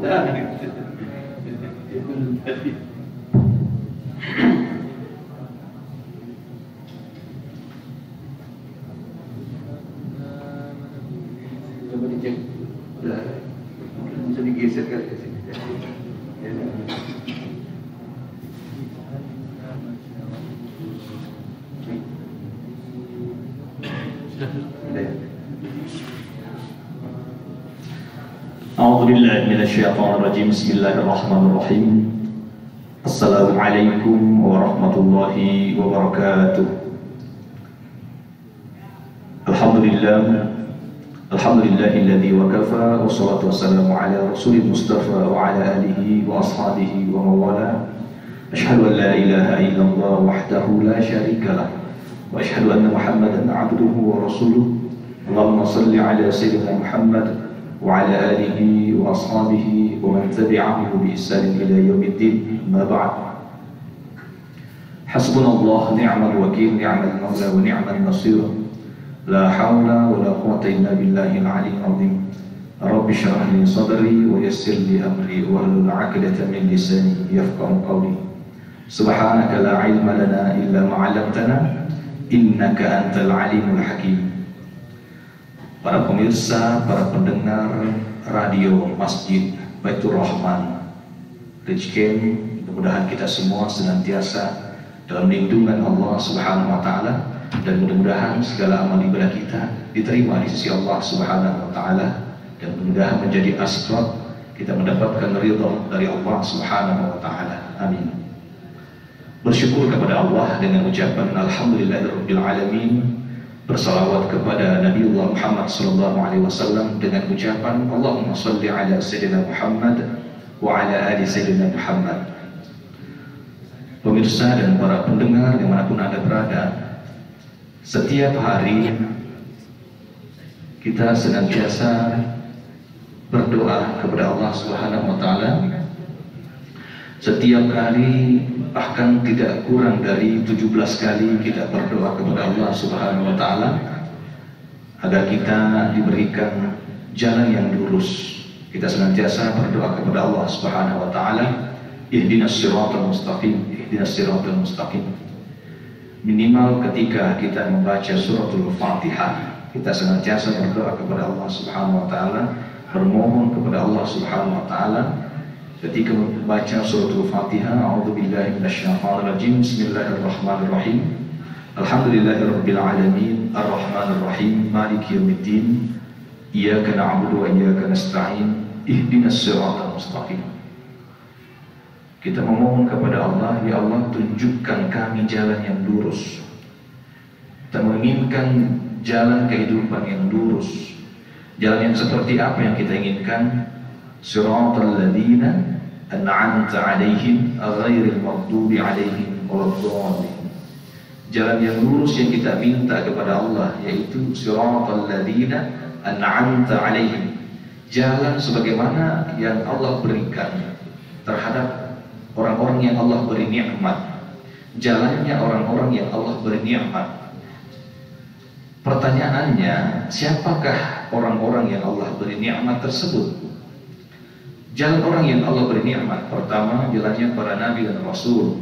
Coba dicek. Bisa digeser kan ke sini. أعوذ بالله من الشيطان الرجيم. بسم الله الرحمن الرحيم. السلام عليكم ورحمة الله وبركاته. الحمد لله الذي وكفى والصلاة والسلام على رسول المصطفى وعلى آله وأصحابه ومن والاه. أشهد أن لا إله إلا الله وحده لا شريك له وأشهد أن محمدا عبده ورسوله. اللهم صل على سيدنا محمد وعلى آله وأصحابه ومن تبعهم بإحسان إلى يوم الدين. ما بعد. حسبنا الله نعم الوكيل نعم المولى ونعم النصير. لا حول ولا قوة إلا بالله العلي العظيم. رب اشرح لي صدري ويسر لي أمري واحلل عقدة من لساني يفقهوا قولي. سبحانك لا علم لنا إلا ما علمتنا إنك أنت العليم الحكيم. Para pemirsa, para pendengar radio Masjid Baitur Rahman Rich Camp, mudah-mudahan kita semua senantiasa dalam lindungan Allah Subhanahu wa Ta'ala, dan mudah-mudahan segala amal ibadah kita diterima di sisi Allah Subhanahu wa Ta'ala, dan mudah-mudahan menjadi asbab kita mendapatkan ridha dari Allah Subhanahu wa Ta'ala. Amin. Bersyukur kepada Allah dengan ucapan Alhamdulillahirabbil alamin. Bersalawat kepada Nabiullah Muhammad sallallahu alaihi wasallam dengan ucapan Allahumma shalli ala sayyidina Muhammad wa ala ali sayyidina Muhammad. Pemirsa dan para pendengar dimanapun Anda berada, setiap hari kita senantiasa berdoa kepada Allah Subhanahu wa Ta'ala. Setiap hari, bahkan tidak kurang dari 17 kali kita berdoa kepada Allah Subhanahu wa Ta'ala agar kita diberikan jalan yang lurus. Kita senantiasa berdoa kepada Allah Subhanahu wa Ta'ala, ihdinas siratal mustaqim, ihdinas siratal mustaqim. Minimal ketika kita membaca suratul Fatihah, kita senantiasa berdoa kepada Allah Subhanahu wa Ta'ala, bermohon kepada Allah Subhanahu wa Ta'ala. Ketika membaca suratul Fatihah, a'udzubillahi minasyaitonir rajim. Bismillahirrahmanirrahim. Alhamdulillahirabbil alamin, arrahmanir rahim, maliki yaumiddin. Iyyaka na'budu wa iyyaka nasta'in. Ihdinas siratal mustaqim. Kita memohon kepada Allah, ya Allah, tunjukkan kami jalan yang lurus. Kita menginginkan jalan kehidupan yang lurus. Jalan yang seperti apa yang kita inginkan? Siratal ladzina an'amta 'alaihim ghairil maghdubi 'alaihim waladdallin. Jalan yang lurus yang kita minta kepada Allah yaitu siratal ladzina an'amta 'alaihim. Jalan sebagaimana yang Allah berikan terhadap orang-orang yang Allah beri nikmat. Jalannya orang-orang yang Allah beri nikmat. Pertanyaannya, siapakah orang-orang yang Allah beri nikmat tersebut? Jalan orang yang Allah beri nikmat, pertama jalannya para nabi dan rasul.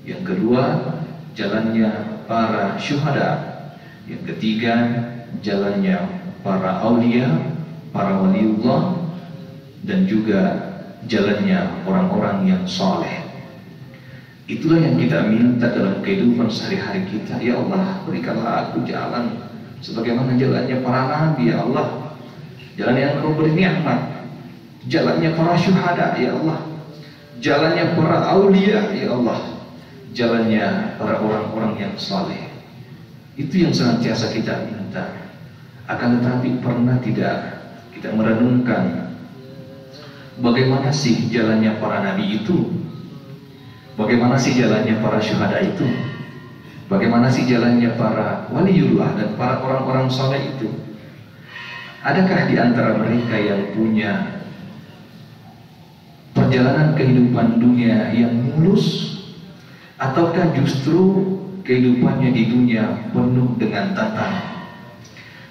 Yang kedua jalannya para syuhada. Yang ketiga jalannya para aulia, para waliullah, dan juga jalannya orang-orang yang saleh. Itulah yang kita minta dalam kehidupan sehari-hari kita. Ya Allah, berikanlah aku jalan sebagaimana jalannya para nabi, ya Allah. Jalan yang Engkau beri nikmat. Jalannya para syuhada, ya Allah. Jalannya para aulia, ya Allah. Jalannya para orang-orang yang saleh. Itu yang senantiasa kita minta. Akan tetapi pernah tidak kita merenungkan bagaimana sih jalannya para nabi itu? Bagaimana sih jalannya para syuhada itu? Bagaimana sih jalannya para waliullah dan para orang-orang saleh itu? Adakah di antara mereka yang punya perjalanan kehidupan dunia yang mulus, ataukah justru kehidupannya di dunia penuh dengan tantangan?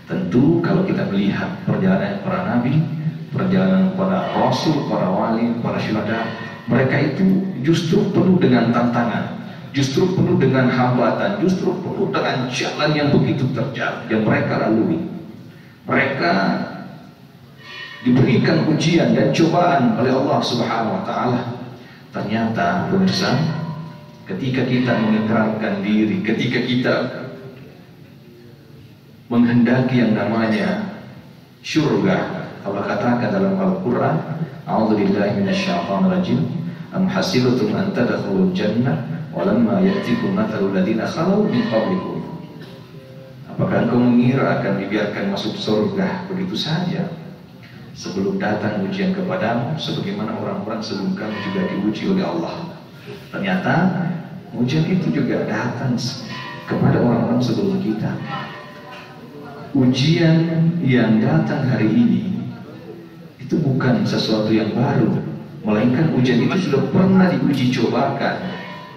Tentu kalau kita melihat perjalanan para nabi, perjalanan para rasul, para wali, para syuhada, mereka itu justru penuh dengan tantangan, justru penuh dengan hambatan, justru penuh dengan jalan yang begitu terjal yang mereka lalui. Mereka diberikan ujian dan cobaan oleh Allah Subhanahu wa taala. Ternyata pemirsa, ketika kita mengikrarkan diri, ketika kita menghendaki yang namanya syurga, Allah katakan dalam Al-Quran, a'udzubillahi minasyaitonirrajim, am hasibtum an tadkhulul jannah walamma ya'tikum mathalul ladzina khalau min qablikum. Apakah engkau mengira akan dibiarkan masuk surga begitu saja sebelum datang ujian kepadamu, sebagaimana orang-orang sebelum kamu juga diuji oleh Allah? Ternyata ujian itu juga datang kepada orang-orang sebelum kita. Ujian yang datang hari ini itu bukan sesuatu yang baru, melainkan ujian itu sudah pernah diuji cobakan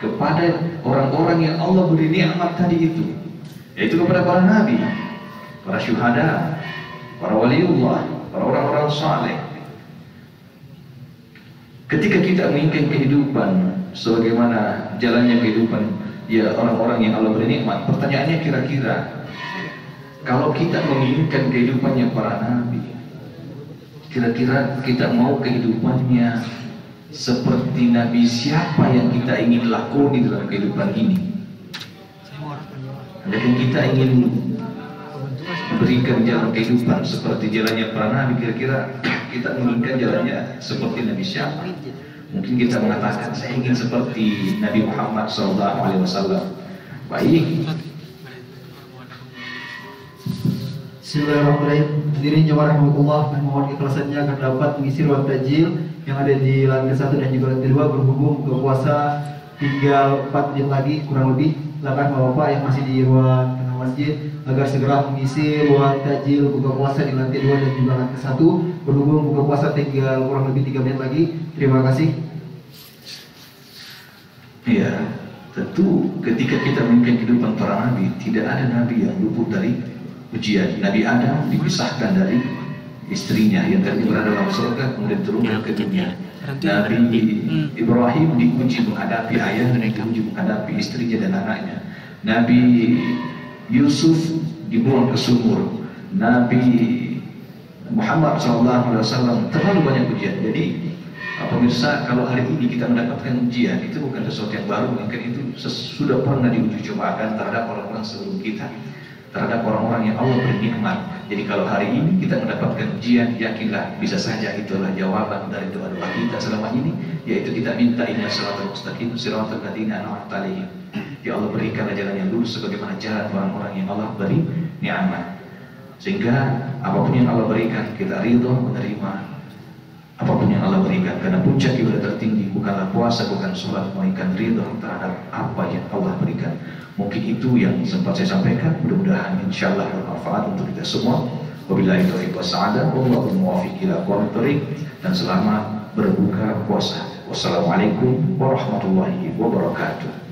kepada orang-orang yang Allah beri nikmat tadi itu, yaitu kepada para nabi, para syuhada, para waliullah, para orang-orang saleh. Ketika kita menginginkan kehidupan sebagaimana jalannya kehidupan ya orang-orang yang Allah beri nikmat, pertanyaannya kira-kira kalau kita menginginkan kehidupannya para nabi, kira-kira kita mau kehidupannya seperti nabi siapa yang kita ingin lakoni dalam kehidupan ini? Andaikan kita ingin berikan jalan kehidupan seperti jalannya para nabi, kira-kira kita menginginkan jalannya seperti nabi siapa? Mungkin kita mengatakan saya ingin seperti Nabi Muhammad SAW. Baik. Bismillahirrahmanirrahim. Hadirin jemaah rahmatullah, mohon ikhlasannya akan dapat mengisi ruang tajil yang ada di lantai 1 dan juga lantai 2. Berhubung buka puasa tinggal 4 menit lagi kurang lebih, silakan bapak yang masih di ruang tengah masjid agar segera mengisi ruang tajil buka puasa di lantai 2 dan juga lantai 1. Berhubung buka puasa tinggal kurang lebih 3 menit lagi. Terima kasih. Ya, tentu ketika kita menginginkan kehidupan para nabi, tidak ada nabi yang luput dari ujian. Nabi Adam dipisahkan dari istrinya yang tadi berada dalam surga kemudian turun ke dunia. Nabi Ibrahim diuji menghadapi ayahnya, diuji menghadapi istrinya dan anaknya. Nabi Yusuf dibuang ke sumur. Nabi Muhammad SAW terlalu banyak ujian. Jadi pemirsa, kalau hari ini kita mendapatkan ujian, itu bukan sesuatu yang baru, mungkin itu sudah pernah diuji cobakan terhadap orang-orang sebelum kita, terhadap orang-orang yang Allah beri nikmat. Jadi kalau hari ini kita mendapatkan ujian, yakinlah bisa saja itulah jawaban dari doa-doa kita selama ini, yaitu kita minta inna shiratal mustaqim shiratal ladzina an'amta 'alaihim. Ya Allah, berikanlah jalan yang lurus sebagaimana jalan orang-orang yang Allah beri nikmat. Sehingga apapun yang Allah berikan kita ridho menerima apapun yang Allah berikan, karena puncak ibadah tertinggi bukanlah puasa, bukan sholat, melainkan ridho terhadap apa yang Allah berikan. Mungkin itu yang sempat saya sampaikan, mudah-mudahan insyaallah bermanfaat untuk kita semua. Wabillahi taufiq wassalam, wallahu muwaffiq ila aqwamit thoriq, dan selamat berbuka puasa. Wassalamualaikum warahmatullahi wabarakatuh.